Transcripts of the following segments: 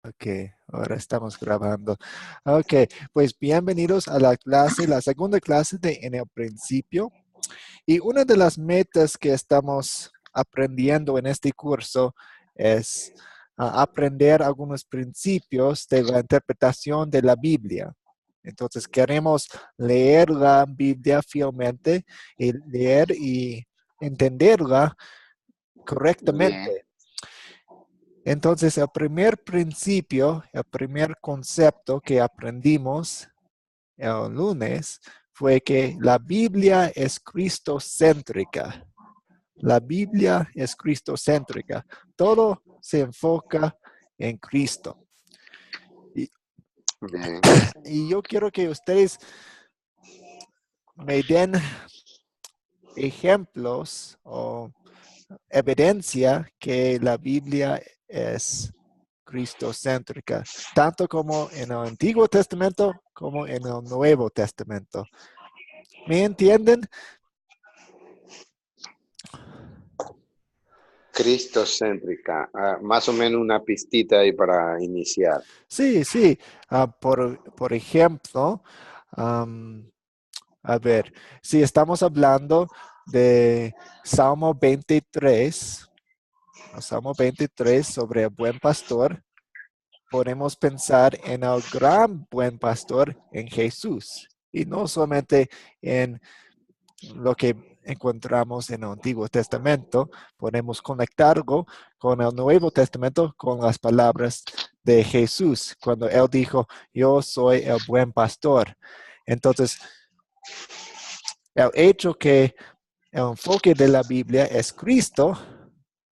Ok, ahora estamos grabando. Ok, pues bienvenidos a la clase, la segunda clase de En el Principio. Y una de las metas que estamos aprendiendo en este curso es aprender algunos principios de la interpretación de la Biblia. Entonces queremos leer la Biblia fielmente y leer y entenderla Bien, correctamente. Entonces, el primer principio, el primer concepto que aprendimos el lunes fue que la Biblia es cristocéntrica. La Biblia es cristocéntrica. Todo se enfoca en Cristo. Y, bien, y yo quiero que ustedes me den ejemplos o evidencia que la Biblia es cristocéntrica, tanto como en el Antiguo Testamento como en el Nuevo Testamento. ¿Me entienden? cristocéntrica. Más o menos una pistita ahí para iniciar. Sí, sí. Por ejemplo, am, a ver, si estamos hablando de Salmo 23, Salmo 23 sobre el buen pastor, podemos pensar en el gran buen pastor, en Jesús, y no solamente en lo que encontramos en el Antiguo Testamento. Podemos conectarlo con el Nuevo Testamento, con las palabras de Jesús, cuando él dijo, yo soy el buen pastor. Entonces, el hecho que el enfoque de la Biblia es Cristo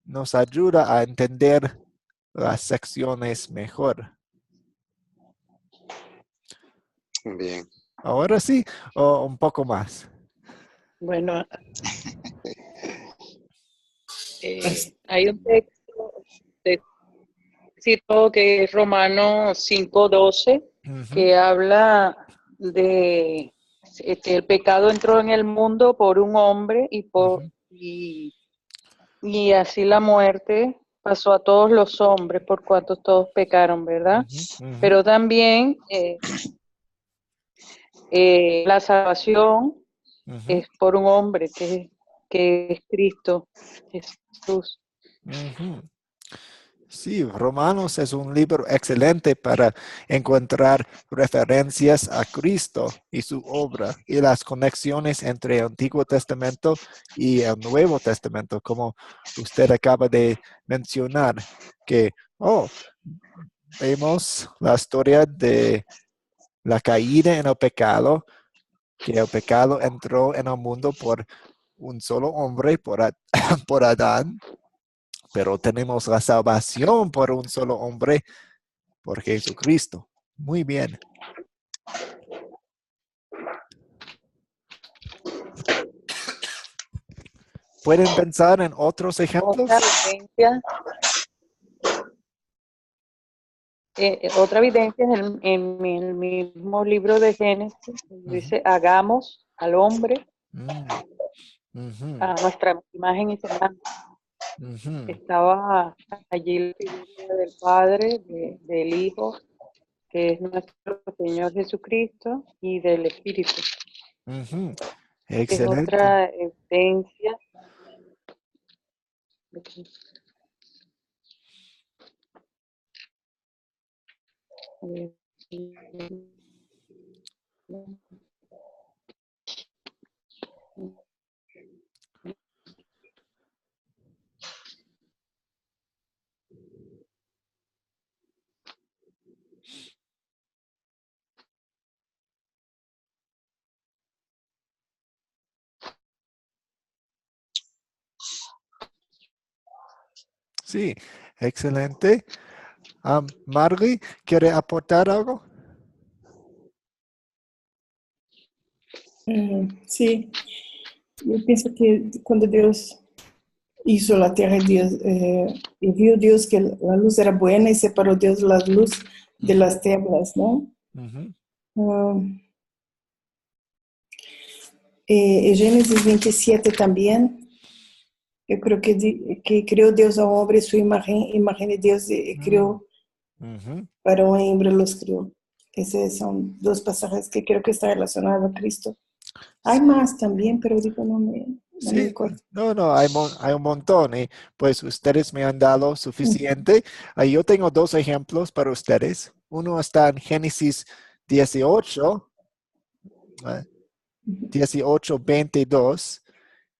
nos ayuda a entender las secciones mejor. Bien. Ahora sí, o un poco más. Bueno, hay un texto cito que es Romanos 5:12, Ujú, que habla de que el pecado entró en el mundo por un hombre ujú, y así la muerte pasó a todos los hombres por cuanto todos pecaron, ¿verdad? ujú, ujú, Pero también la salvación ujú, es por un hombre que es Cristo Jesús. ujú. Sí, Romanos es un libro excelente para encontrar referencias a Cristo y su obra y las conexiones entre el Antiguo Testamento y el Nuevo Testamento, como usted acaba de mencionar, que, vemos la historia de la caída en el pecado, que el pecado entró en el mundo por un solo hombre, por Adán, pero tenemos la salvación por un solo hombre, por Jesucristo. Muy bien. ¿Pueden pensar en otros Otra ejemplos? evidencia, otra evidencia es en el mismo libro de Génesis, Ujú, dice, hagamos al hombre mm, ujú, a nuestra imagen y semejanza. ujú, Estaba allí la figura del Padre, del Hijo, que es nuestro Señor Jesucristo, y del Espíritu. ujú. Es Excelente. otra evidencia. Sí, excelente. Marley, ¿quiere aportar algo? Sí, yo pienso que cuando Dios hizo la tierra, y vio Dios que la luz era buena y separó Dios la luz de Ujú, las tinieblas, ¿no? ujú, Ah, Génesis 27 también, yo creo que creó Dios al hombre, su imagen de Dios creó Ujú. Varón e hembra los crió. Esos son dos pasajes que creo que está relacionado a Cristo. Hay más también, pero digo, no me Sí, acuerdo. no, hay un montón. Y pues ustedes me han dado suficiente. Yo tengo dos ejemplos para ustedes. Uno está en Génesis 18, eh, 18:22.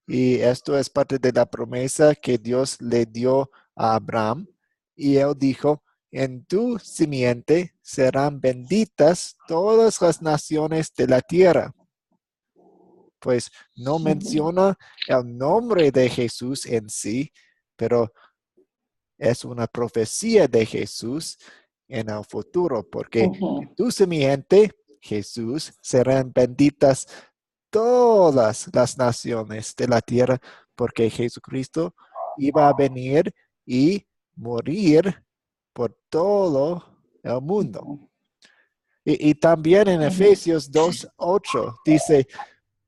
Y esto es parte de la promesa que Dios le dio a Abraham. Y él dijo, en tu simiente serán benditas todas las naciones de la tierra. Pues no menciona el nombre de Jesús en sí, pero es una profecía de Jesús en el futuro, porque en tu simiente, Jesús, serán benditas todas las naciones de la tierra, porque Jesucristo iba a venir y morir por todo el mundo. Y también en Efesios 2:8 dice,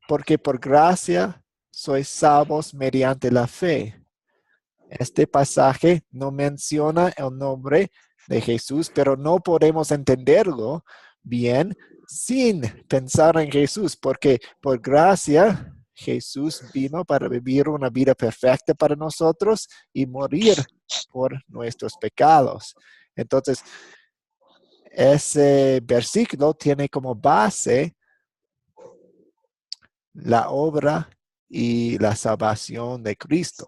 porque por gracia sois salvos mediante la fe. Este pasaje no menciona el nombre de Jesús, pero no podemos entenderlo bien sin pensar en Jesús, porque por gracia Jesús vino para vivir una vida perfecta para nosotros y morir por nuestros pecados. Entonces, ese versículo tiene como base la obra y la salvación de Cristo.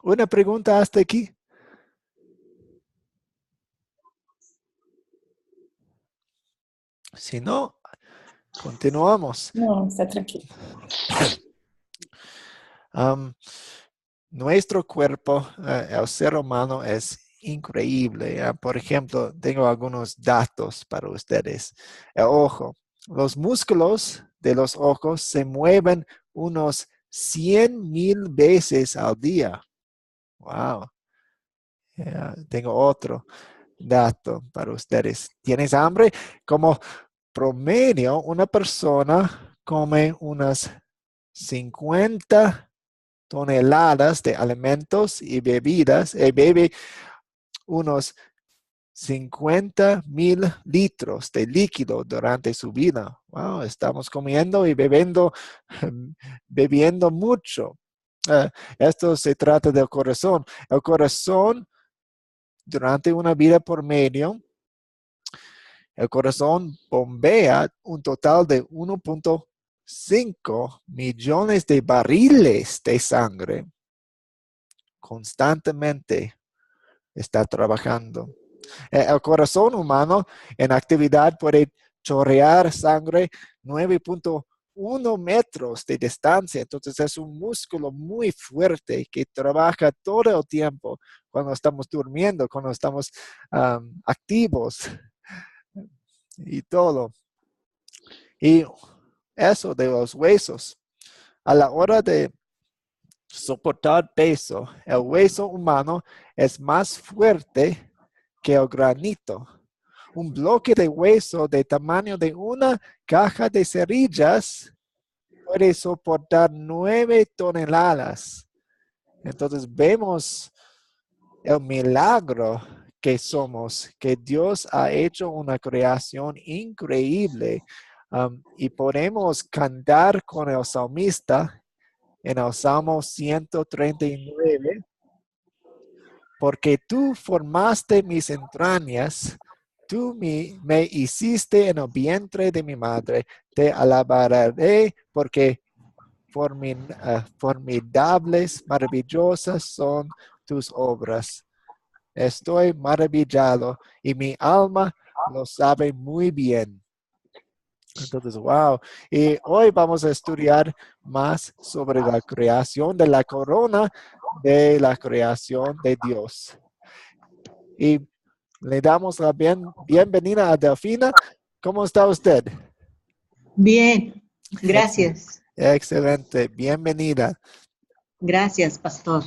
¿Una pregunta hasta aquí? Si no, continuamos. No, está tranquilo. Nuestro cuerpo, el ser humano, es increíble. Por ejemplo, tengo algunos datos para ustedes. El ojo. Los músculos de los ojos se mueven unos 100,000 veces al día. Wow. Tengo otro dato para ustedes. ¿Tienes hambre? Como promedio, una persona come unas 50 toneladas de alimentos y bebidas y bebe unos 50,000 litros de líquido durante su vida. Wow, estamos comiendo y bebiendo mucho. Esto se trata del corazón. El corazón, durante una vida por medio, el corazón bombea un total de 1.5 millones de barriles de sangre. Constantemente está trabajando. El corazón humano en actividad puede chorrear sangre 9.1 metros de distancia. Entonces es un músculo muy fuerte que trabaja todo el tiempo cuando estamos durmiendo, cuando estamos activos y todo. Y eso de los huesos. A la hora de soportar peso, el hueso humano es más fuerte que el granito. Un bloque de hueso de tamaño de una caja de cerillas puede soportar 9 toneladas. Entonces vemos el milagro que somos, que Dios ha hecho una creación increíble. Y podemos cantar con el salmista en el Salmo 139. Porque tú formaste mis entrañas, tú me hiciste en el vientre de mi madre. Te alabaré porque formidables, maravillosas son tus obras. Estoy maravillado y mi alma lo sabe muy bien. Entonces, wow. Y hoy vamos a estudiar más sobre la creación de la corona de la creación de Dios. Y le damos la bienvenida a Delfina. ¿Cómo está usted? Bien, gracias. Excelente, bienvenida. Gracias, pastor.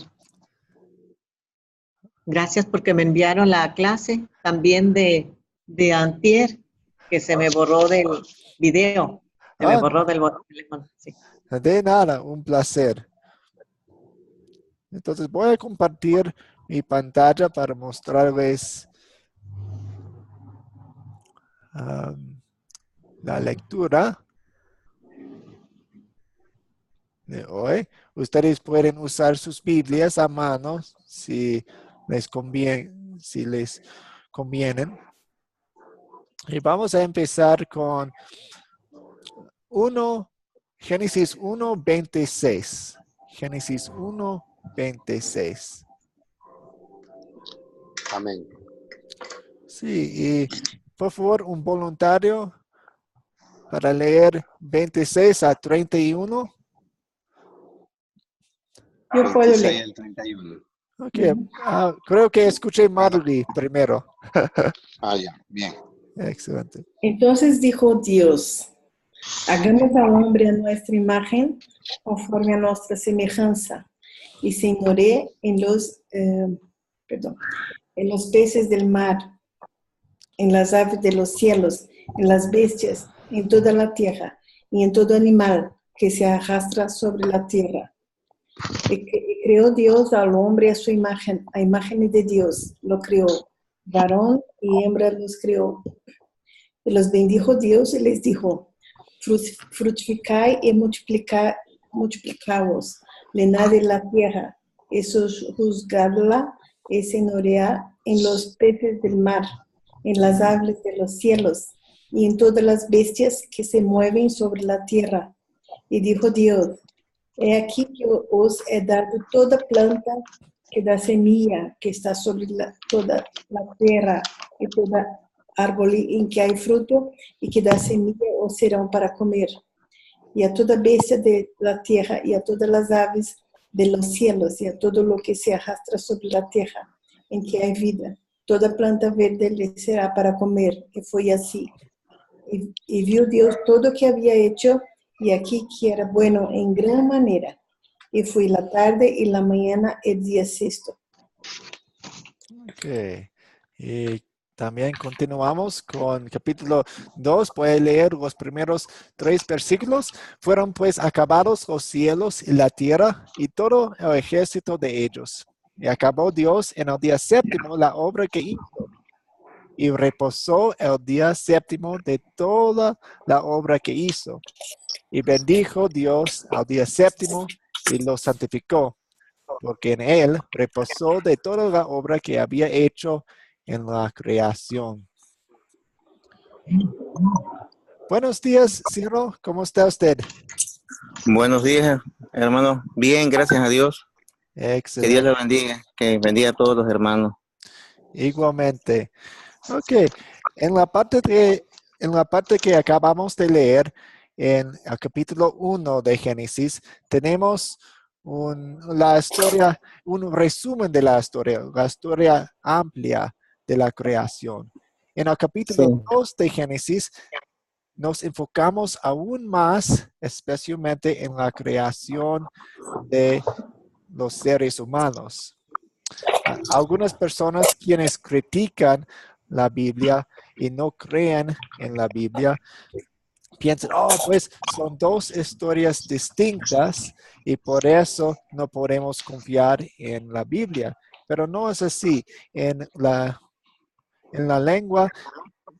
Gracias porque me enviaron la clase también de antier, que se me borró del video. Se me borró del teléfono. Sí. De nada, un placer. Entonces voy a compartir mi pantalla para mostrarles la lectura de hoy. Ustedes pueden usar sus Biblias a mano si les convienen. Y vamos a empezar con Génesis 1:26. Génesis 1:26. Amén. Sí, y por favor, un voluntario para leer 26 a 31. Yo puedo 26 leer. al 31. Ok, creo que escuché Marley primero. Ah, ya, bien. Excelente. Entonces dijo Dios, hagamos al hombre a nuestra imagen, conforme a nuestra semejanza, y señoré en los peces del mar, en las aves de los cielos, en las bestias, en toda la tierra, y en todo animal que se arrastra sobre la tierra. Y creó Dios al hombre a su imagen, a imagen de Dios lo creó, varón y hembra los creó. Y los bendijo Dios y les dijo, fructificad y multiplicaos, llenad la tierra, y sojuzgadla y señoread en los peces del mar, en las aves de los cielos, y en todas las bestias que se mueven sobre la tierra. Y dijo Dios, he aquí que os he dado toda planta que da semilla, que está sobre toda la tierra, y toda árbol en que hay fruto y que da semilla os serán para comer. Y a toda bestia de la tierra y a todas las aves de los cielos y a todo lo que se arrastra sobre la tierra en que hay vida. Toda planta verde le será para comer. Y fue así. Y vio Dios todo que había hecho, y aquí que era bueno en gran manera. Y fue la tarde y la mañana el día sexto. Ok. Y también continuamos con capítulo 2. Puede leer los primeros 3 versículos. Fueron pues acabados los cielos y la tierra y todo el ejército de ellos. Y acabó Dios en el día séptimo la obra que hizo. Y reposó el día séptimo de toda la obra que hizo. Y bendijo Dios al día séptimo y lo santificó, porque en él reposó de toda la obra que había hecho en la creación. Buenos días, Ciro. ¿Cómo está usted? Buenos días, hermano. Bien, gracias a Dios. Que Dios Excelente. le bendiga, que bendiga a todos los hermanos. Igualmente. Ok. En la parte que acabamos de leer, en el capítulo 1 de Génesis, tenemos un resumen de la historia amplia de la creación. En el capítulo 2 de Génesis, nos enfocamos aún más, especialmente en la creación de los seres humanos. Algunas personas quienes critican la Biblia y no creen en la Biblia, piensan, pues son 2 historias distintas y por eso no podemos confiar en la Biblia. Pero no es así. En la lengua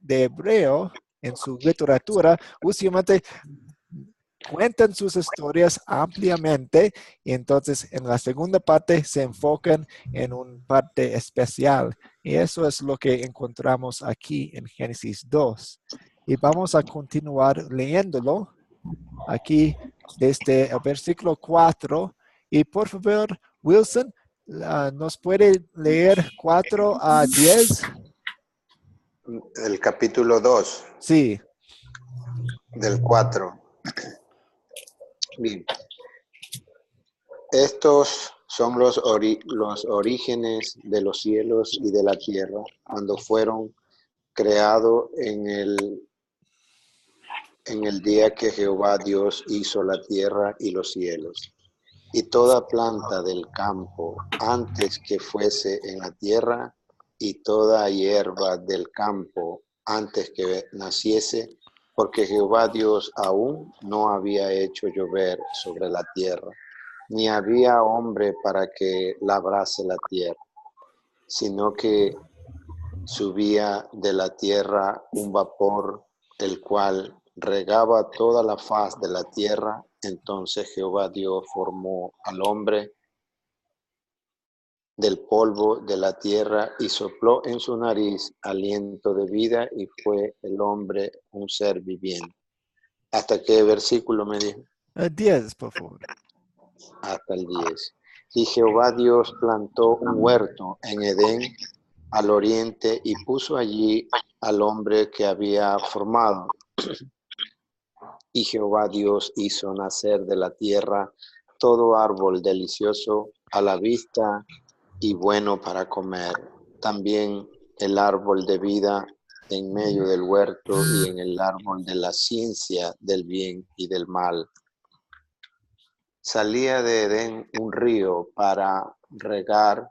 de hebreo, en su literatura, usualmente cuentan sus historias ampliamente y entonces en la segunda parte se enfocan en una parte especial. Y eso es lo que encontramos aquí en Génesis 2. Y vamos a continuar leyéndolo aquí desde el versículo 4. Y por favor, Wilson, ¿nos puede leer 4 a 10? El capítulo 2 Sí. del 4. Bien. Estos son los orígenes de los cielos y de la tierra cuando fueron creados en el día que Jehová Dios hizo la tierra y los cielos. Y toda planta del campo antes que fuese en la tierra, y toda hierba del campo antes que naciese, porque Jehová Dios aún no había hecho llover sobre la tierra, ni había hombre para que labrase la tierra. sino que subía de la tierra un vapor, el cual regaba toda la faz de la tierra. Entonces Jehová Dios formó al hombre del polvo de la tierra y sopló en su nariz aliento de vida, y fue el hombre un ser viviente. ¿Hasta qué versículo me dijo? 10, por favor. Hasta el 10. Y Jehová Dios plantó un huerto en Edén al oriente y puso allí al hombre que había formado. Y Jehová Dios hizo nacer de la tierra todo árbol delicioso a la vista y bueno para comer. También el árbol de vida en medio del huerto y en el árbol de la ciencia del bien y del mal. Salía de Edén un río para regar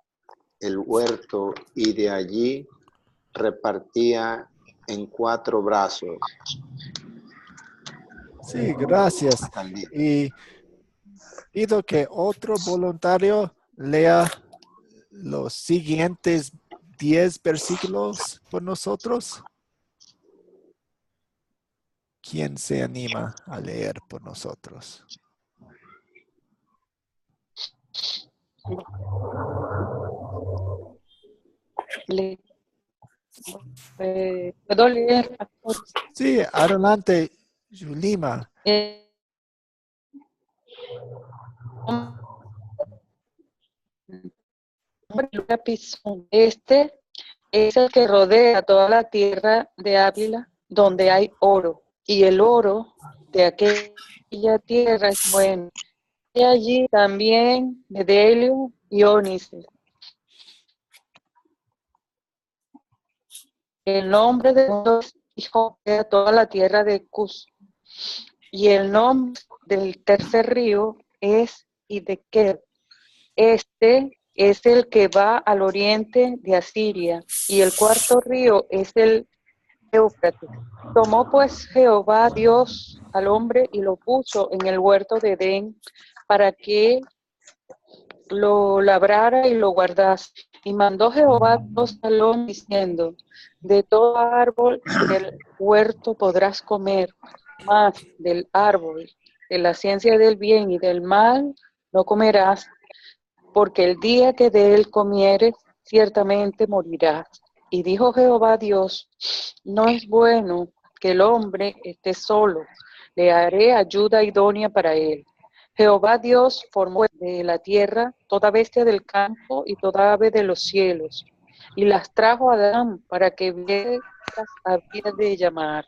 el huerto, y de allí repartía en 4 brazos. Sí, gracias. Hasta el 10. Y pido que otro voluntario lea los siguientes 10 versículos por nosotros. ¿Quién se anima a leer por nosotros? ¿Puedo leer? Sí, adelante, Yulima. Este es el que rodea toda la tierra de Ávila, donde hay oro, y el oro de aquella tierra es bueno. Y allí también bedelio y ónice. El nombre de Dios dijo a toda la tierra de Cus, y el nombre del tercer río es Hidekel. Este es el que va al oriente de Asiria, y el cuarto río es el Éufrates. Tomó pues Jehová Dios al hombre y lo puso en el huerto de Edén para que lo labrara y lo guardase. Y mandó Jehová Dios al hombre diciendo: de todo árbol del huerto podrás comer, mas del árbol de la ciencia del bien y del mal no comerás, porque el día que de él comieres, ciertamente morirás. Y dijo Jehová Dios: no es bueno que el hombre esté solo, le haré ayuda idónea para él. Jehová Dios formó de la tierra toda bestia del campo y toda ave de los cielos, y las trajo a Adán para que viera había de llamar.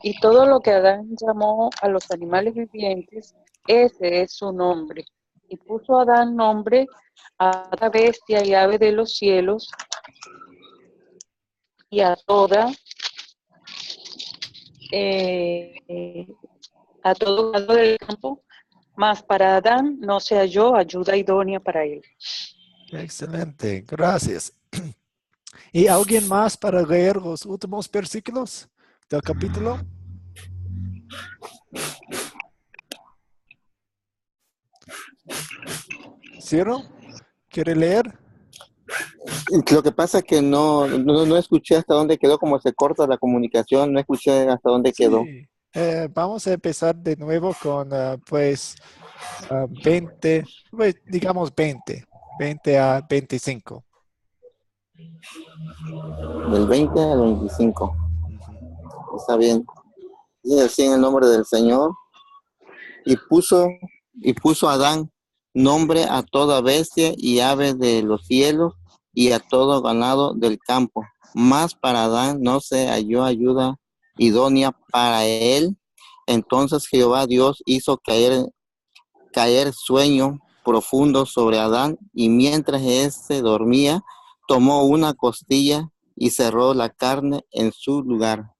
Y todo lo que Adán llamó a los animales vivientes, ese es su nombre. Y puso Adán nombre a toda bestia y ave de los cielos, y a todo gado del campo, mas para Adán no se halló ayuda idónea para él. Excelente, gracias. ¿Y alguien más para leer los últimos versículos del capítulo? ¿Ciro? ¿Quiere leer? Lo que pasa es que no escuché hasta dónde quedó, como se corta la comunicación, no escuché hasta dónde quedó. Sí. Vamos a empezar de nuevo con 20, pues, digamos 20 a 25. Del 20 al 25. Ujú. Está bien. Dice así en el nombre del Señor. Y puso Adán nombre a toda bestia y ave de los cielos y a todo ganado del campo. Mas para Adán no se halló ayuda idónea para él. Entonces Jehová Dios hizo caer sueño profundo sobre Adán, y mientras éste dormía, tomó una costilla y cerró la carne en su lugar.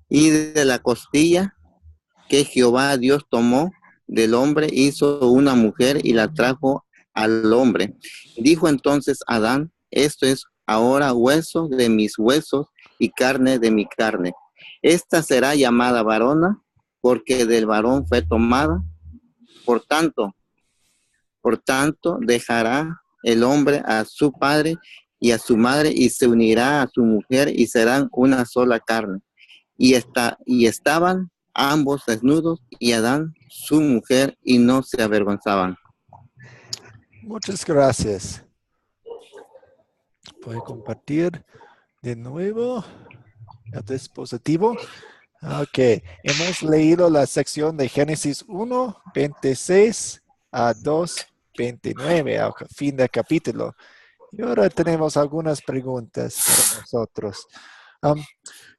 Y de la costilla que Jehová Dios tomó del hombre, hizo una mujer y la trajo al hombre. Dijo entonces Adán: esto es ahora hueso de mis huesos y carne de mi carne. Esta será llamada varona, porque del varón fue tomada. Por tanto, dejará el hombre a su padre y a su madre, y se unirá a su mujer, y serán una sola carne. Y estaban ambos desnudos, y Adán, su mujer, y no se avergonzaban. Muchas gracias. Voy a compartir de nuevo el dispositivo. Ok, hemos leído la sección de Génesis 1, 26 a 2, 29, al fin del capítulo. Y ahora tenemos algunas preguntas para nosotros.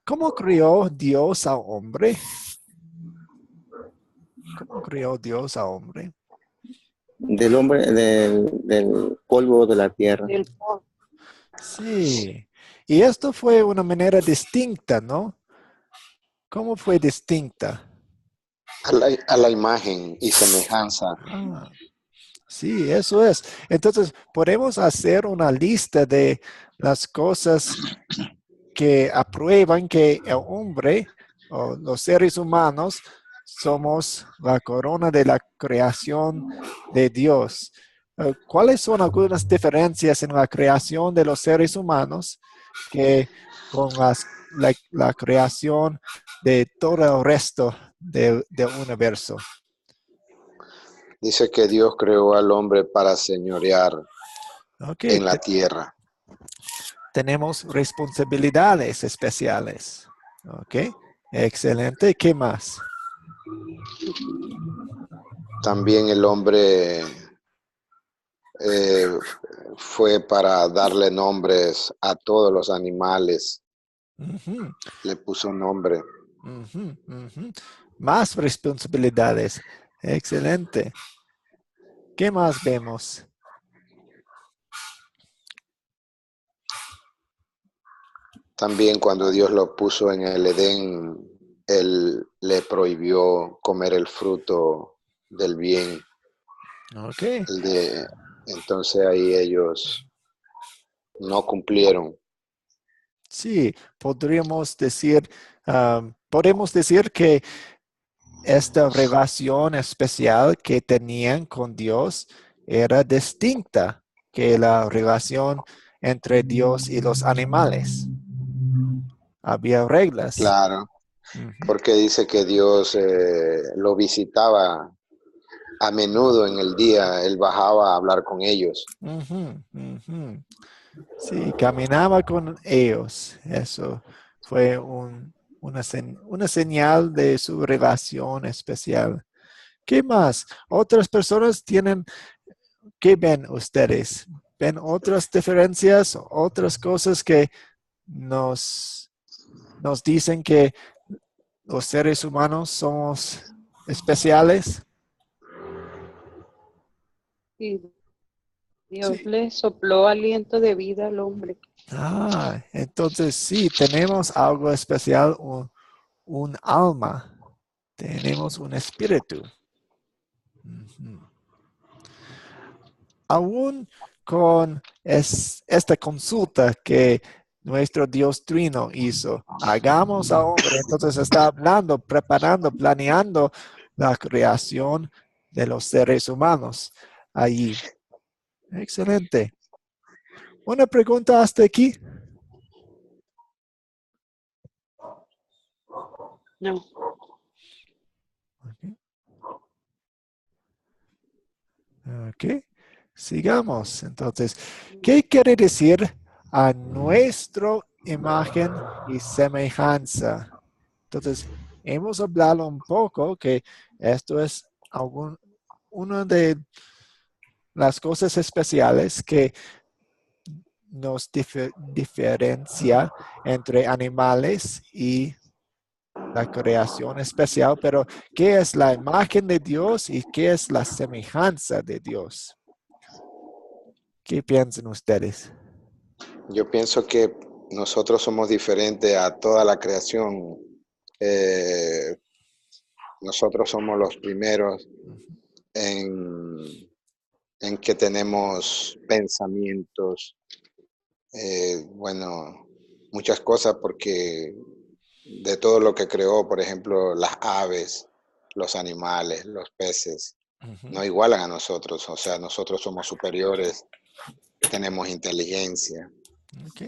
¿Cómo crió Dios al hombre? ¿Cómo crió Dios al hombre? Del hombre, del polvo de la tierra. Del polvo. Sí, y esto fue una manera distinta, ¿no? ¿Cómo fue distinta? A la imagen y semejanza. Ah, sí, eso es. Entonces, podemos hacer una lista de las cosas que aprueban que el hombre o los seres humanos somos la corona de la creación de Dios. ¿Cuáles son algunas diferencias en la creación de los seres humanos que con la creación de todo el resto del universo? Dice que Dios creó al hombre para señorear Ok, en la tierra. tenemos responsabilidades especiales. Ok, excelente. ¿Qué más? También el hombre fue para darle nombres a todos los animales. Ujú, Le puso nombre. ujú, ujú. Más responsabilidades. Excelente. ¿Qué más vemos? También cuando Dios lo puso en el Edén, Él le prohibió comer el fruto del bien. Ok. Entonces ahí ellos no cumplieron. Sí, podemos decir que esta relación especial que tenían con Dios era distinta que la relación entre Dios y los animales. Había reglas. Claro, Ujú, porque dice que Dios lo visitaba a menudo en el día. Él bajaba a hablar con ellos. ujú, ujú. Sí, caminaba con ellos. Eso fue una señal de su relación especial. ¿Qué más? Otras personas tienen, ¿qué ven ustedes? ¿Ven otras diferencias, otras cosas que nos dicen que los seres humanos somos especiales? Y Dios Sí. le sopló aliento de vida al hombre. Entonces sí, tenemos algo especial, un alma, tenemos un espíritu. Ujú. Aún con esta consulta que nuestro Dios Trino hizo, hagamos al hombre, entonces está hablando, preparando, planeando la creación de los seres humanos allí. Excelente. Una pregunta hasta aquí. No. Ok, sigamos. Entonces, ¿qué quiere decir a nuestra imagen y semejanza? Entonces, hemos hablado un poco que esto es una de las cosas especiales que nos diferencia entre animales y la creación especial, pero ¿qué es la imagen de Dios y qué es la semejanza de Dios? ¿Qué piensan ustedes? Yo pienso que nosotros somos diferentes a toda la creación. Eh, Nosotros somos los primeros en, en que tenemos pensamientos, bueno, muchas cosas, porque de todo lo que creó, por ejemplo, las aves, los animales, los peces, Ujú. no igualan a nosotros, o sea, nosotros somos superiores tenemos inteligencia. Ok,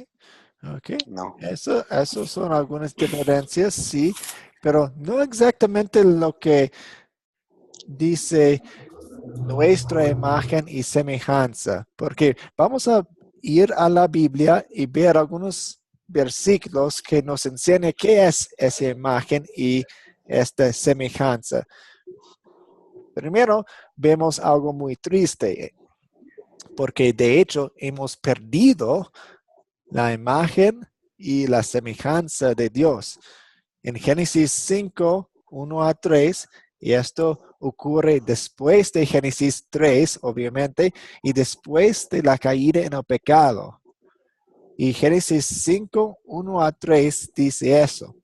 ok. No. Eso son algunas diferencias, sí, pero no exactamente lo que dice nuestra imagen y semejanza, porque vamos a ir a la Biblia y ver algunos versículos que nos enseñan qué es esa imagen y esta semejanza. Primero, vemos algo muy triste, porque de hecho hemos perdido la imagen y la semejanza de Dios. En Génesis 5, 1 a 3, y esto ocurre después de Génesis 3, obviamente, y después de la caída en el pecado. Y Génesis 5, 1 a 3 dice eso.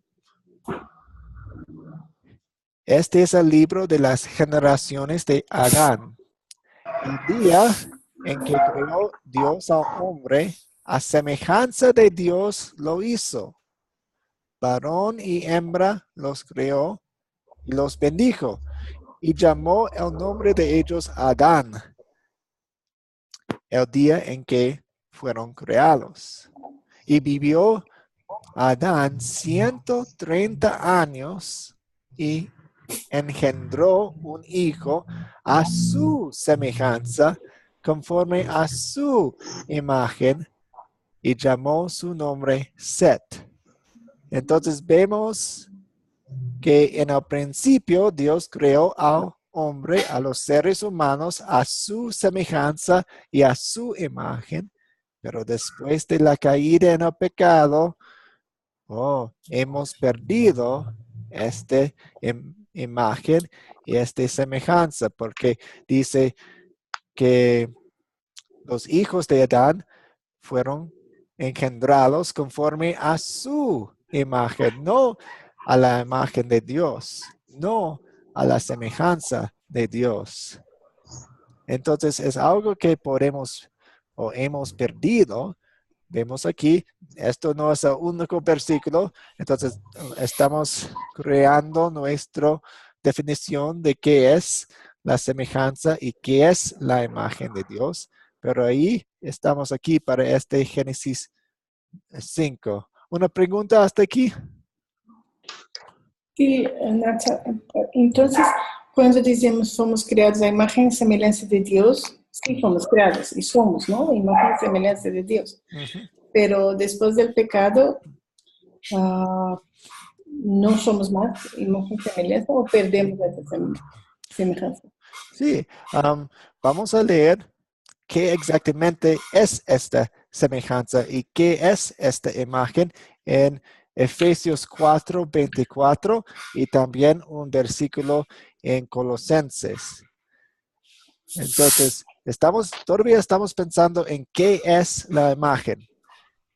Este es el libro de las generaciones de Adán. El día en que creó Dios al hombre, a semejanza de Dios lo hizo. Varón y hembra los creó y los bendijo, y llamó el nombre de ellos Adán, el día en que fueron creados. Y vivió Adán 130 años y engendró un hijo a su semejanza, conforme a su imagen, y llamó su nombre Set. Entonces vemos que en el principio Dios creó al hombre, a los seres humanos, a su semejanza y a su imagen, pero después de la caída en el pecado, hemos perdido esta imagen y esta semejanza, porque dice que los hijos de Adán fueron engendrados conforme a su imagen, no a la imagen de Dios, no a la semejanza de Dios. Entonces es algo que podemos o hemos perdido. Vemos aquí, esto no es el único versículo, entonces estamos creando nuestra definición de qué es la semejanza y qué es la imagen de Dios. Pero ahí estamos aquí para este Génesis 5. ¿Una pregunta hasta aquí? Sí, Nacha, entonces, cuando decimos somos creados a imagen y semejanza de Dios, sí somos creados y somos, ¿no? Imagen y semejanza de Dios. Pero después del pecado, no somos más imagen y semejanza o perdemos esa semejanza. Sí, vamos a leer qué exactamente es esta semejanza y qué es esta imagen en Efesios 4, 24 y también un versículo en Colosenses. Entonces, todavía estamos pensando en qué es la imagen.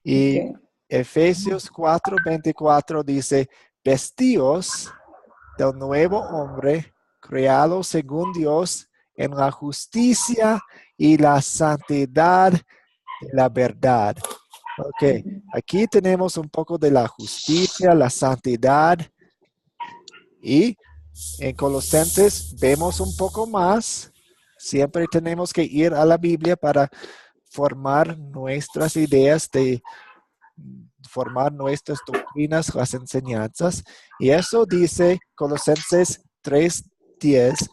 Y Efesios 4, 24 dice, vestíos del nuevo hombre, creado según Dios en la justicia y la santidad de la verdad. Ok, aquí tenemos un poco de la justicia, la santidad, y en Colosenses vemos un poco más. Siempre tenemos que ir a la Biblia para formar nuestras ideas, de formar nuestras doctrinas, las enseñanzas. Y eso dice Colosenses 3:10,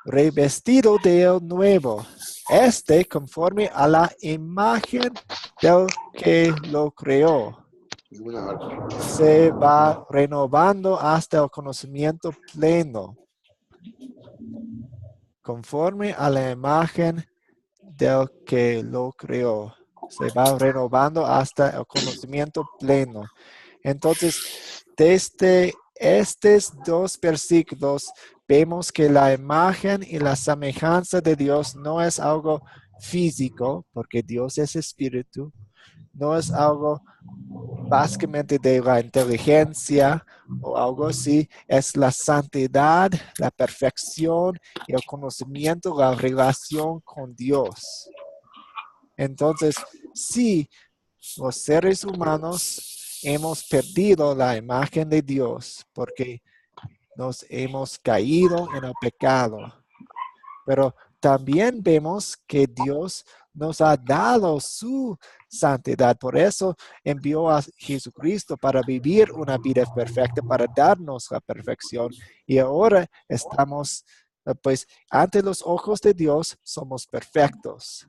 revestido de nuevo, conforme a la imagen del que lo creó. Se va renovando hasta el conocimiento pleno, conforme a la imagen del que lo creó. Se va renovando hasta el conocimiento pleno. Entonces, desde estos dos versículos, vemos que la imagen y la semejanza de Dios no es algo físico, porque Dios es espíritu, no es algo básicamente de la inteligencia o algo así, es la santidad, la perfección y el conocimiento, la relación con Dios. Entonces, sí, los seres humanos hemos perdido la imagen de Dios porque nos hemos caído en el pecado. Pero también vemos que Dios nos ha dado su santidad. Por eso envió a Jesucristo para vivir una vida perfecta, para darnos la perfección. Y ahora estamos, pues, ante los ojos de Dios, somos perfectos.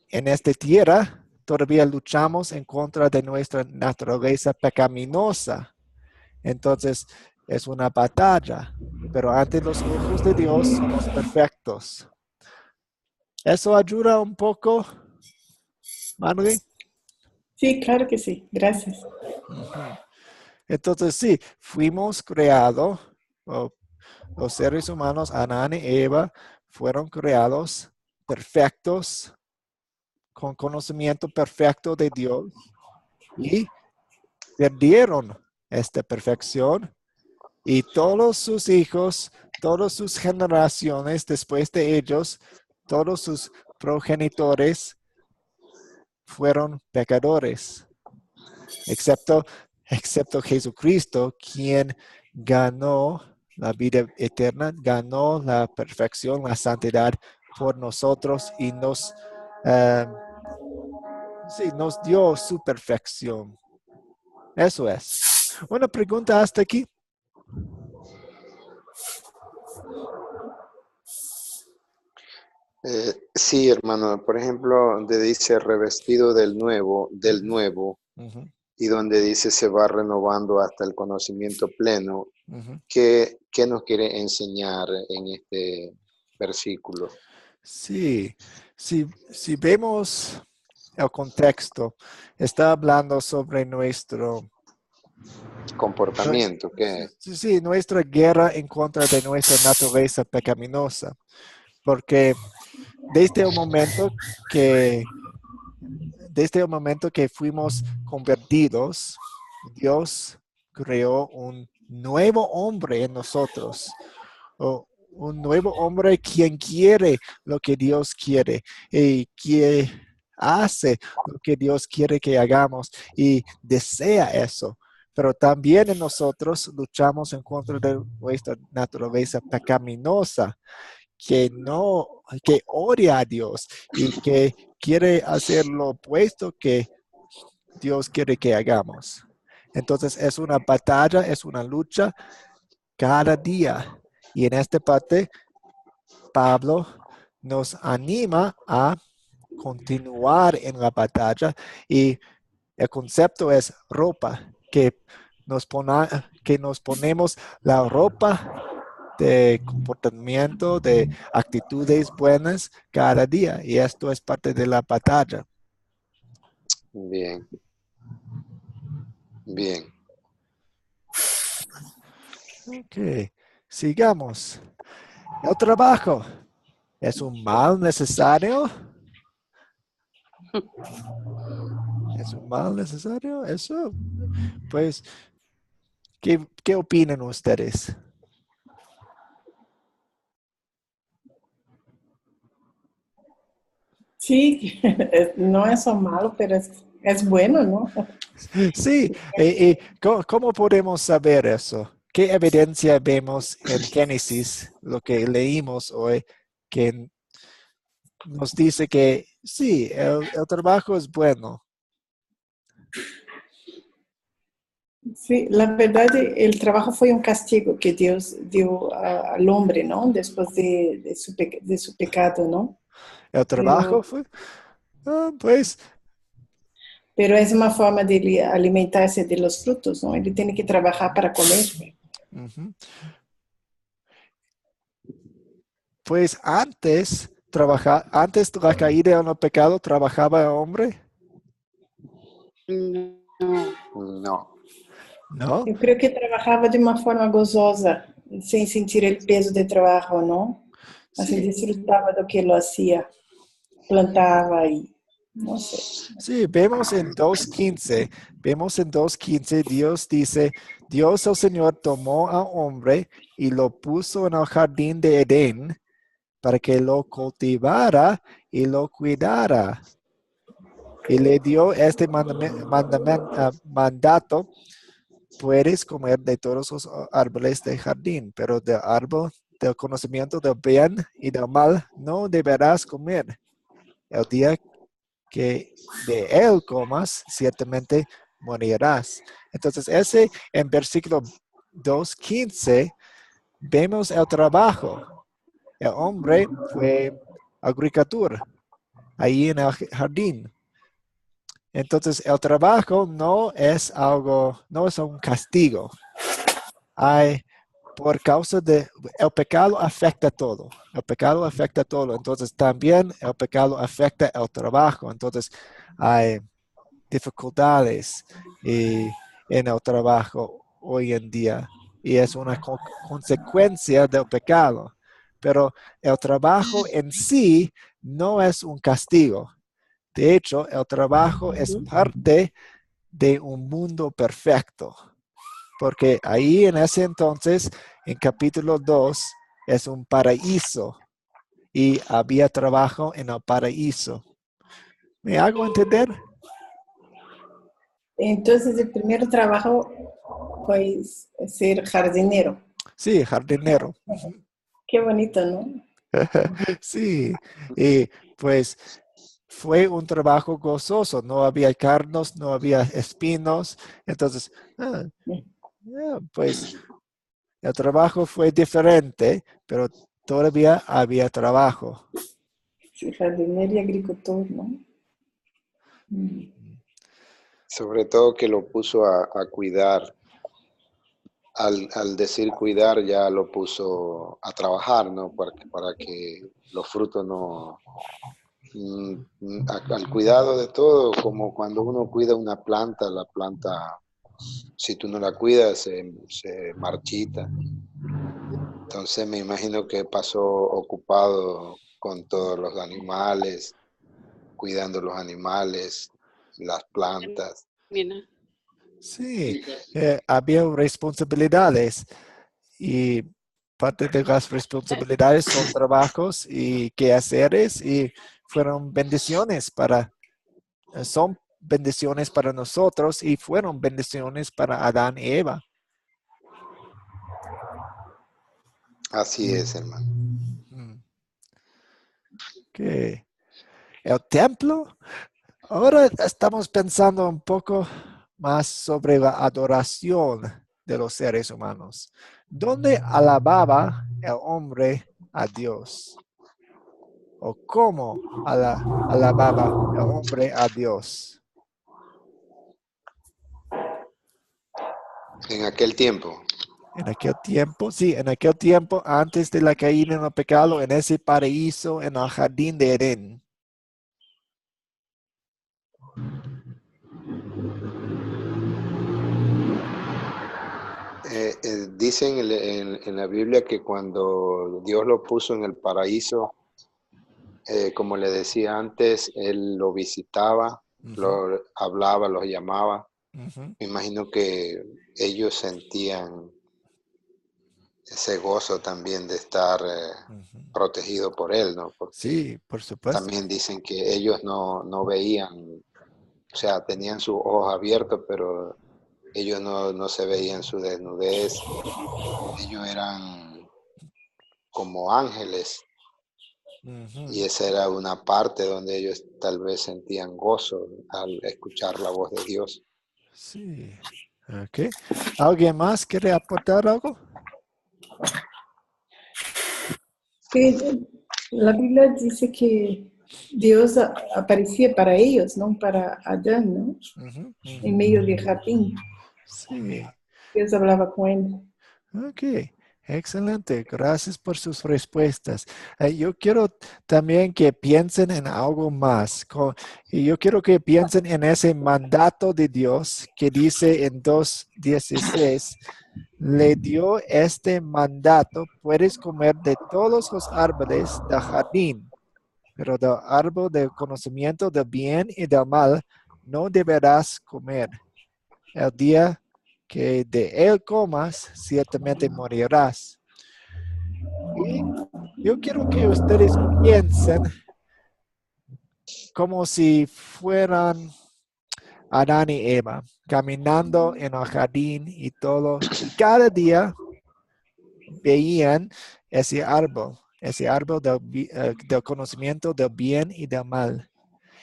En esta tierra todavía luchamos en contra de nuestra naturaleza pecaminosa. Entonces, es una batalla, pero ante los ojos de Dios somos perfectos. ¿Eso ayuda un poco, Manri? Sí, claro que sí. Gracias. Ujú. Entonces, sí, fuimos creados, los seres humanos, Adán y Eva, fueron creados perfectos, con conocimiento perfecto de Dios, y perdieron esta perfección, y todos sus hijos, todas sus generaciones después de ellos, todos sus progenitores fueron pecadores, excepto Jesucristo, quien ganó la vida eterna, ganó la perfección, la santidad por nosotros y nos dio su perfección. Eso es. Una pregunta hasta aquí. Sí, hermano. Por ejemplo, donde dice revestido del nuevo, Ujú, y donde dice se va renovando hasta el conocimiento pleno, ujú. ¿qué nos quiere enseñar en este versículo? Sí, si vemos el contexto, está hablando sobre Comportamiento, ¿qué? nuestra guerra en contra de nuestra naturaleza pecaminosa, porque desde el momento que, desde el momento que fuimos convertidos, Dios creó un nuevo hombre en nosotros, o un nuevo hombre quien quiere lo que Dios quiere y que hace lo que Dios quiere que hagamos y desea eso. Pero también en nosotros luchamos en contra de nuestra naturaleza pecaminosa, que odia a Dios y que quiere hacer lo opuesto que Dios quiere que hagamos. Entonces es una batalla, es una lucha cada día. Y en esta parte, Pablo nos anima a continuar en la batalla, y el concepto es ropa, que nos ponemos la ropa de comportamiento, de actitudes buenas cada día, y esto es parte de la batalla. Bien, bien. Ok, sigamos. El trabajo es un mal necesario. ¿Es un mal necesario? Eso, pues, ¿qué opinan ustedes? Sí, no es so malo, pero es bueno, ¿no? Sí, ¿cómo podemos saber eso? ¿Qué evidencia vemos en Génesis, lo que leímos hoy, que nos dice que sí, el trabajo es bueno? Sí, la verdad, el trabajo fue un castigo que Dios dio al hombre, ¿no? Después de su pecado, ¿no? El Pero, trabajo fue, pues, pero es una forma de alimentarse de los frutos, ¿no? Él tiene que trabajar para comer. ujú. Pues antes de la caída en el pecado, trabajaba el hombre, No, No. ¿no? Eu creio que trabajaba de uma forma gozosa, sem sentir o peso de trabalho, não? Assim, Sí, desfrutava do que ele hacía, plantava e, não sei. sí, vemos en 2:15, Dios dice, Dios el Señor tomó al hombre y lo puso en el jardín de Edén para que lo cultivara y lo cuidara. Y le dio este mandato: puedes comer de todos los árboles del jardín, pero del árbol del conocimiento del bien y del mal no deberás comer. El día que de él comas, ciertamente morirás. Entonces, ese en versículo 2:15 vemos el trabajo. El hombre fue agricultor ahí en el jardín. Entonces, el trabajo no es algo, no es un castigo. Por causa de, el pecado afecta todo. El pecado afecta todo. Entonces, también el pecado afecta el trabajo. Entonces, hay dificultades en el trabajo hoy en día. Y es una consecuencia del pecado. Pero el trabajo en sí no es un castigo. De hecho, el trabajo es parte de un mundo perfecto. Porque ahí en ese entonces, en capítulo 2, es un paraíso. Y había trabajo en el paraíso. ¿Me hago entender? Entonces, el primer trabajo fue ser jardinero. Sí, jardinero. Ujú. Qué bonito, ¿no? Sí, y pues fue un trabajo gozoso. No había carnos, no había espinos. Entonces, pues el trabajo fue diferente, pero todavía había trabajo. Sí, jardinero y agricultor, ¿no? Mm. Sobre todo que lo puso a cuidar. Al decir cuidar ya lo puso a trabajar, ¿no? Para que los frutos no... Al cuidado de todo, como cuando uno cuida una planta, la planta, si tú no la cuidas, se marchita. Entonces me imagino que pasó ocupado con todos los animales, cuidando los animales, las plantas. Mira. Sí, había responsabilidades y parte de las responsabilidades son trabajos y quehaceres y fueron bendiciones son bendiciones para nosotros y fueron bendiciones para Adán y Eva. Así es, hermano. Mm. Ok. El templo. Ahora estamos pensando un poco más sobre la adoración de los seres humanos. ¿Dónde alababa el hombre a Dios? ¿O cómo alababa el hombre a Dios? En aquel tiempo. En aquel tiempo, sí, en aquel tiempo antes de la caída en el pecado, en ese paraíso, en el jardín de Edén. Dicen en la Biblia que cuando Dios lo puso en el paraíso, como le decía antes, Él lo visitaba, lo hablaba, los llamaba. Ujú. Me imagino que ellos sentían ese gozo también de estar Ujú. protegido por Él, ¿no? Porque Sí, por supuesto. también dicen que ellos no veían, o sea, tenían sus ojos abiertos, pero ellos no se veían su desnudez. Ellos eran como ángeles Ujú. y esa era una parte donde ellos tal vez sentían gozo al escuchar la voz de Dios. Sí. Ok. ¿Alguien más quiere aportar algo? Que la Biblia dice que Dios aparecía para ellos, no para Adán, ¿no? Ujú, En ujú. medio del jardín. Sí. Dios hablaba con él. Ok. Excelente. Gracias por sus respuestas. Yo quiero también que piensen en algo más. Y yo quiero que piensen en ese mandato de Dios que dice en 2:16. Le dio este mandato: puedes comer de todos los árboles del jardín, pero del árbol del conocimiento del bien y del mal no deberás comer. El día que de él comas, ciertamente morirás. Y yo quiero que ustedes piensen como si fueran Adán y Eva, caminando en el jardín y todo, y cada día veían ese árbol del conocimiento del bien y del mal.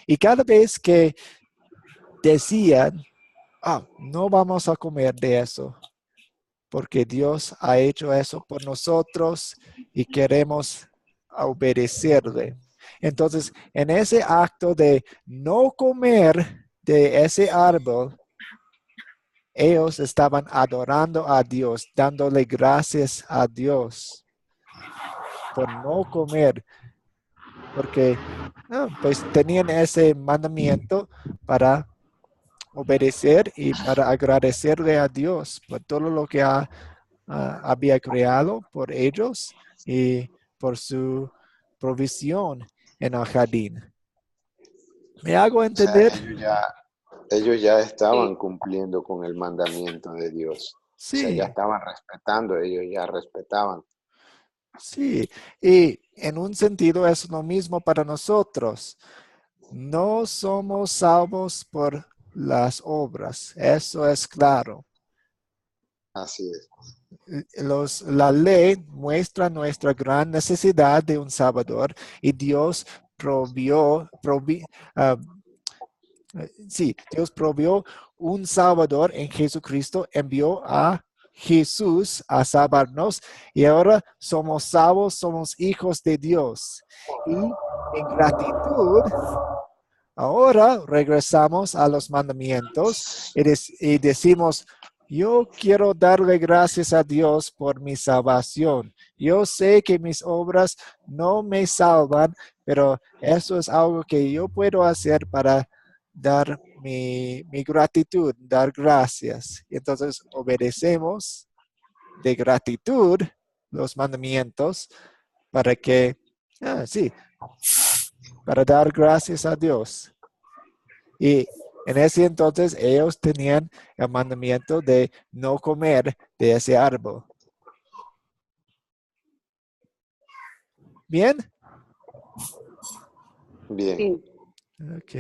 Y cada vez que decían, no vamos a comer de eso, porque Dios ha hecho eso por nosotros y queremos obedecerle. Entonces, en ese acto de no comer de ese árbol, ellos estaban adorando a Dios, dándole gracias a Dios por no comer, porque pues tenían ese mandamiento para obedecer y para agradecerle a Dios por todo lo que había creado por ellos y por su provisión en el jardín. ¿Me hago O sea, entender? ellos ya estaban Sí. cumpliendo con el mandamiento de Dios. O sea, ya Sí, estaban respetando, ellos ya respetaban. sí. Y en un sentido es lo mismo para nosotros. No somos salvos por las obras, eso es claro. Así es. La ley muestra nuestra gran necesidad de un Salvador y Dios Dios provió un Salvador en Jesucristo, envió a Jesús a salvarnos y ahora somos salvos, somos hijos de Dios. Y en gratitud, ahora regresamos a los mandamientos y decimos, yo quiero darle gracias a Dios por mi salvación. Yo sé que mis obras no me salvan, pero eso es algo que yo puedo hacer para dar mi gratitud, dar gracias. Y entonces obedecemos de gratitud los mandamientos para que, para dar gracias a Dios. Y en ese entonces ellos tenían el mandamiento de no comer de ese árbol. ¿Bien? Bien. Sí. Ok.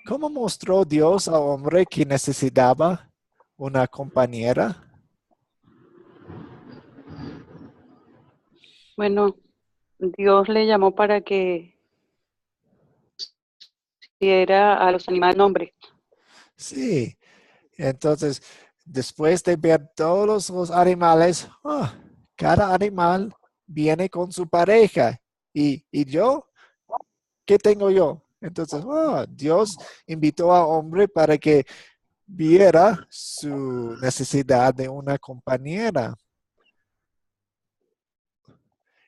¿Cómo mostró Dios al hombre que necesitaba una compañera? Bueno, Dios le llamó para que diera a los animales nombre. Sí. Entonces, después de ver todos los animales, cada animal viene con su pareja. ¿Y yo? ¿Qué tengo yo? Entonces, Dios invitó al hombre para que viera su necesidad de una compañera.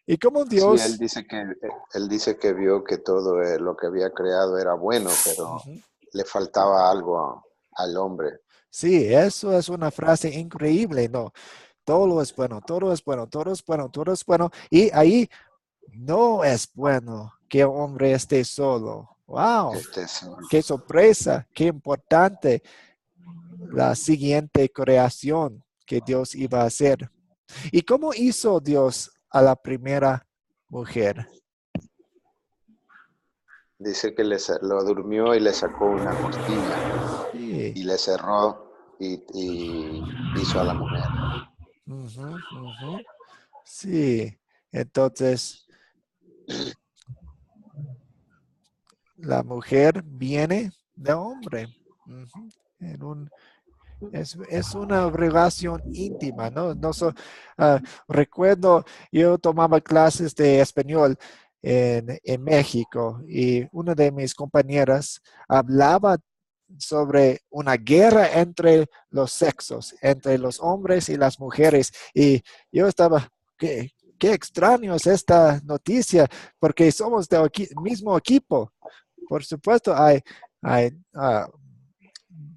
Y como Sí, Dios, él dice que vio que todo lo que había creado era bueno, pero Ujú. le faltaba algo al hombre. Sí, eso es una frase increíble, ¿no? Todo es bueno, todo es bueno, todo es bueno, todo es bueno. Y ahí no es bueno que el hombre esté solo. Wow, Este es qué sorpresa, qué importante la siguiente creación que Dios iba a hacer. ¿Y cómo hizo Dios a la primera mujer? Dice que lo durmió y le sacó una costilla Sí. y le cerró y hizo a la mujer. Ujú, ujú. Sí, entonces la mujer viene de hombre. Ujú. Es una relación íntima, ¿no? Recuerdo, yo tomaba clases de español en México y una de mis compañeras hablaba sobre una guerra entre los sexos, entre los hombres y las mujeres. Y yo estaba, qué extraño es esta noticia, porque somos del mismo equipo. Por supuesto, hay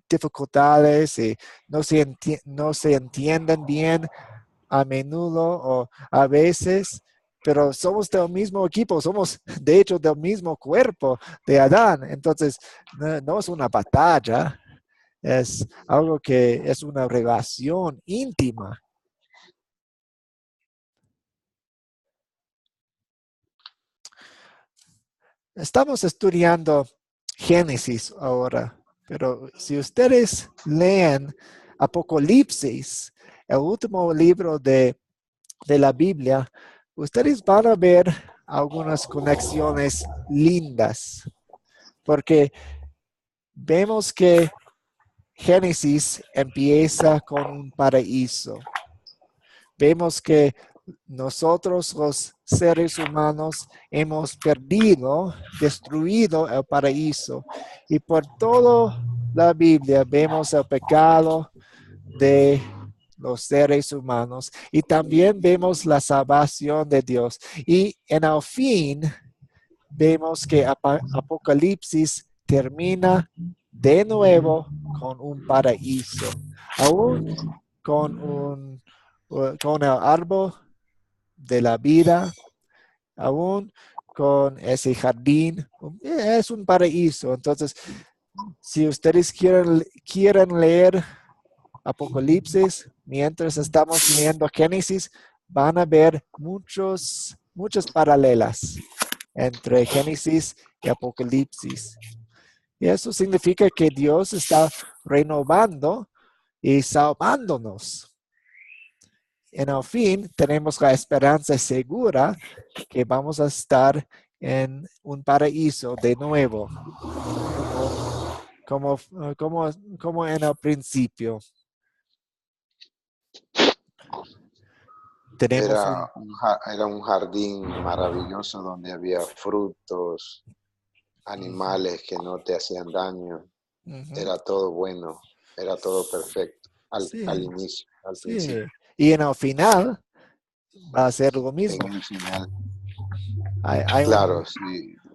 dificultades y no se entienden bien a menudo o a veces, pero somos del mismo equipo, somos de hecho del mismo cuerpo de Adán. Entonces, no es una batalla, es algo que es una relación íntima. Estamos estudiando Génesis ahora, pero si ustedes leen Apocalipsis, el último libro de de la Biblia, ustedes van a ver algunas conexiones lindas, porque vemos que Génesis empieza con un paraíso. Vemos que nosotros los seres humanos hemos perdido, destruido el paraíso. Y por toda la Biblia vemos el pecado de los seres humanos y también vemos la salvación de Dios. Y en el fin vemos que Apocalipsis termina de nuevo con un paraíso, aún con el árbol de la vida, aún con ese jardín. Es un paraíso. Entonces, si ustedes quieren leer Apocalipsis, mientras estamos leyendo Génesis, van a ver muchas paralelas entre Génesis y Apocalipsis. Y eso significa que Dios está renovando y salvándonos. En el fin, tenemos la esperanza segura que vamos a estar en un paraíso de nuevo, como en el principio. Tenemos Era un jardín maravilloso donde había frutos, animales que no te hacían daño. Era todo bueno, era todo perfecto al inicio, al principio. Y en el final va a ser lo mismo. En el final, Hay claro,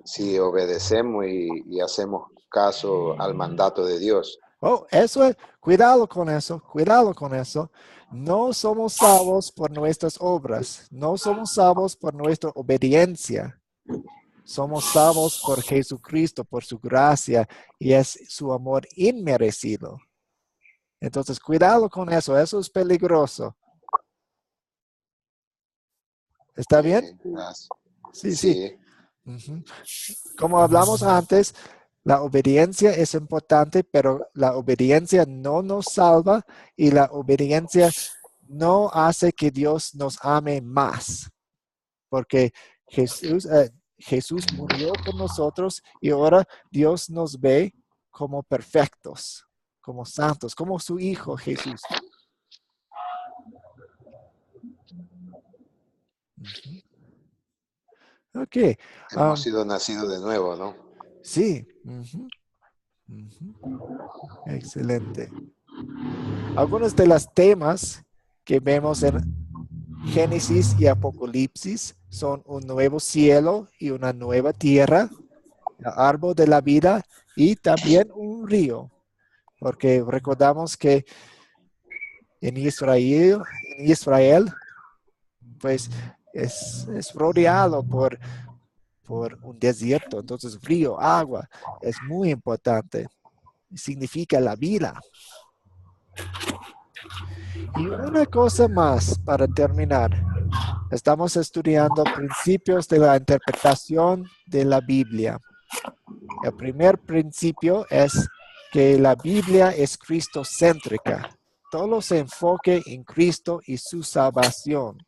si obedecemos y hacemos caso al mandato de Dios. eso es, cuidado con eso. No somos salvos por nuestras obras, no somos salvos por nuestra obediencia. Somos salvos por Jesucristo, por su gracia, y es su amor inmerecido. Entonces, cuidado con eso es peligroso. ¿Está bien? Sí. Sí. Uh-huh. Como hablamos antes, la obediencia es importante, pero la obediencia no nos salva y la obediencia no hace que Dios nos ame más. Porque Jesús murió por nosotros y ahora Dios nos ve como perfectos, como santos, como su Hijo Jesús. Ok. Hemos sido nacidos de nuevo, ¿no? Sí. Excelente. Algunos de los temas que vemos en Génesis y Apocalipsis son un nuevo cielo y una nueva tierra, el árbol de la vida y también un río, porque recordamos que en Israel pues es rodeado por un desierto, entonces río, agua, es muy importante, significa la vida. Y una cosa más para terminar. Estamos estudiando principios de la interpretación de la Biblia. El primer principio es que la Biblia es cristocéntrica. Todo se enfoque en Cristo y su salvación.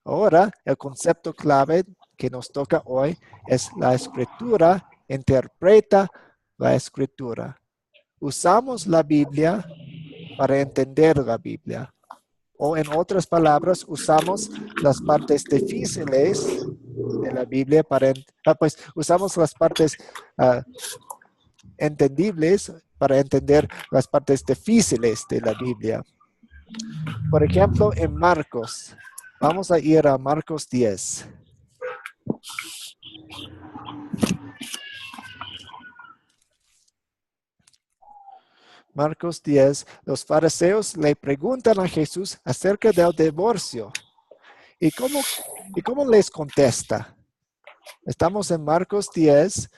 Ahora, el concepto clave que nos toca hoy es la escritura interpreta la escritura. Usamos la Biblia para entender la Biblia. O en otras palabras, usamos las partes difíciles de la Biblia usamos las partes entendibles para entender las partes difíciles de la Biblia. Por ejemplo, en Marcos, vamos a ir a Marcos 10. Marcos 10, los fariseos le preguntan a Jesús acerca del divorcio. ¿Y cómo les contesta? Estamos en Marcos 10.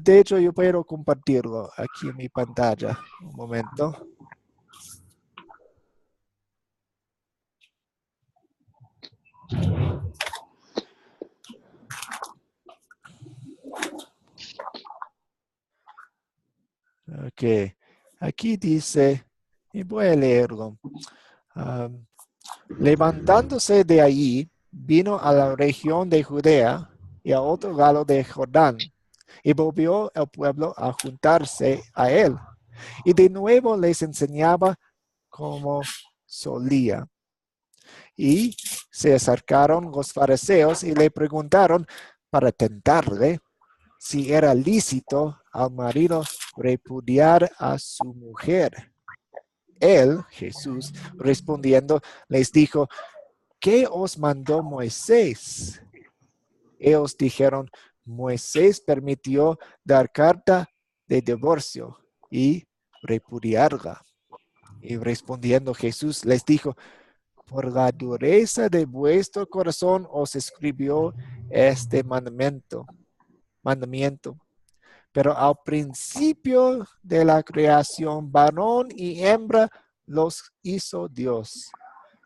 De hecho, yo puedo compartirlo aquí en mi pantalla. Un momento. Ok. Aquí dice, y voy a leerlo. Levantándose de allí, vino a la región de Judea y a otro lado de Jordán, y volvió el pueblo a juntarse a él. Y de nuevo les enseñaba como solía. Y se acercaron los fariseos y le preguntaron para tentarle si era lícito al marido repudiar a su mujer. Él, Jesús, respondiendo, les dijo, ¿qué os mandó Moisés? Ellos dijeron, Moisés permitió dar carta de divorcio y repudiarla. Y respondiendo Jesús les dijo, por la dureza de vuestro corazón os escribió este mandamiento. Pero al principio de la creación, varón y hembra los hizo Dios.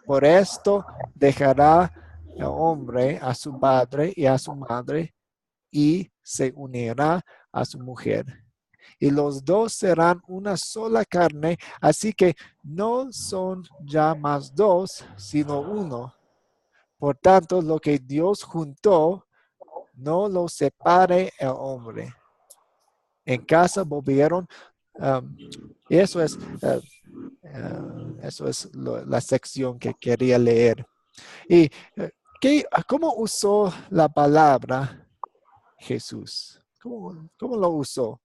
Por esto dejará el hombre a su padre y a su madre y se unirá a su mujer. Y los dos serán una sola carne, así que no son ya más dos, sino uno. Por tanto, lo que Dios juntó, no lo separe el hombre. En casa volvieron, y eso es, la sección que quería leer. ¿Y cómo usó la palabra Jesús? ¿Cómo lo usó?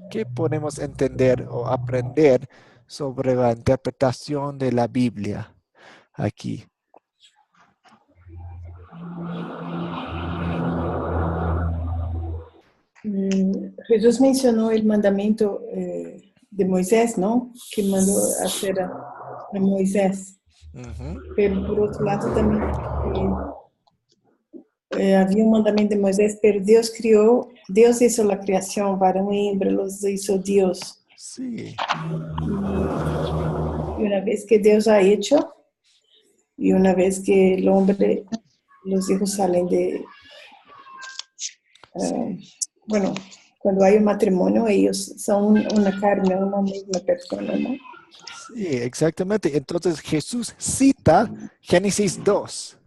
¿Qué podemos entender o aprender sobre la interpretación de la Biblia aquí? Jesús mencionó el mandamiento de Moisés, ¿no? Que mandó hacer a Moisés. Ujú. Pero por otro lado también había un mandamiento de Moisés, pero Dios hizo la creación, varón y hembra los hizo Dios. Sí, Y una vez que Dios ha hecho, y una vez que el hombre, los hijos salen de, bueno, cuando hay un matrimonio, ellos son una carne, una misma persona, ¿no? sí, exactamente. Entonces Jesús cita Génesis 2.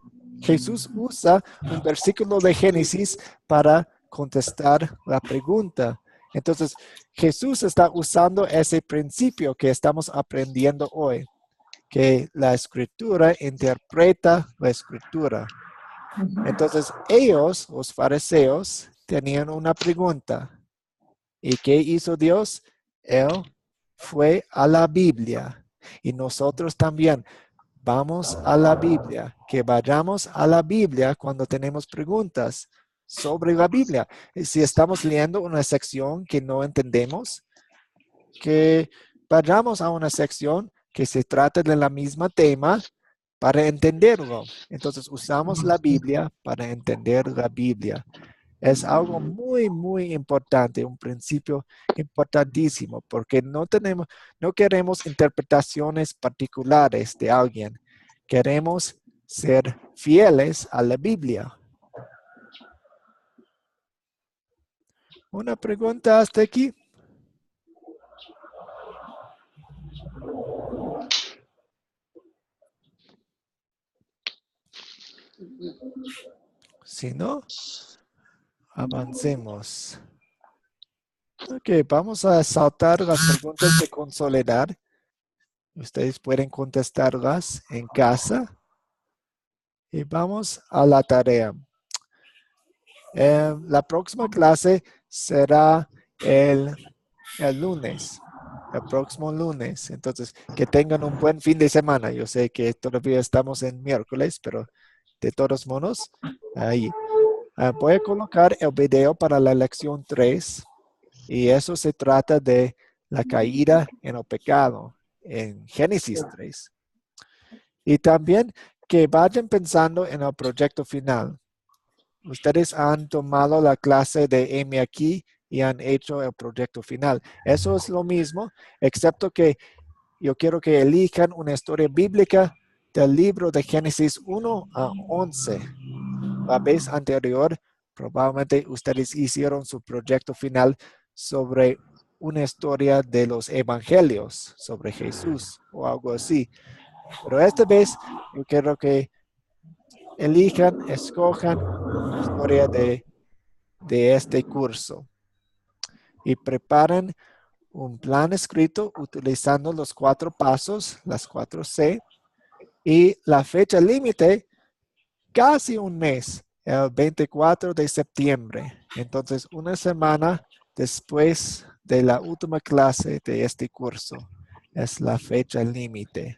Jesús usa un versículo de Génesis para contestar la pregunta. Entonces Jesús está usando ese principio que estamos aprendiendo hoy, que la escritura interpreta la escritura. Entonces ellos, los fariseos, tenían una pregunta. ¿Y qué hizo Dios? Él fue a la Biblia. Y nosotros también vamos a la Biblia. Que vayamos a la Biblia cuando tenemos preguntas sobre la Biblia. Y si estamos leyendo una sección que no entendemos, que vayamos a una sección que se trata de la misma tema para entenderlo. Entonces usamos la Biblia para entender la Biblia. Es algo muy, muy importante, un principio importantísimo, porque no queremos interpretaciones particulares de alguien. Queremos ser fieles a la Biblia. ¿Una pregunta hasta aquí? Si no, avancemos. Ok, vamos a saltar las preguntas de consolidar. Ustedes pueden contestarlas en casa. Y vamos a la tarea. La próxima clase será el lunes. El próximo lunes. Entonces, que tengan un buen fin de semana. Yo sé que todavía estamos en miércoles, pero de todos modos, ahí. Voy a colocar el video para la lección 3. Y eso se trata de la caída en el pecado en Génesis 3. Y también que vayan pensando en el proyecto final. Ustedes han tomado la clase de M aquí y han hecho el proyecto final. Eso es lo mismo, excepto que yo quiero que elijan una historia bíblica del libro de Génesis 1 a 11. La vez anterior, probablemente ustedes hicieron su proyecto final sobre una historia de los evangelios sobre Jesús o algo así. Pero esta vez yo quiero que escojan una historia de este curso y preparen un plan escrito utilizando los 4 pasos, las 4C, y la fecha límite, casi un mes, el 24 de septiembre. Entonces, una semana después de la última clase de este curso es la fecha límite.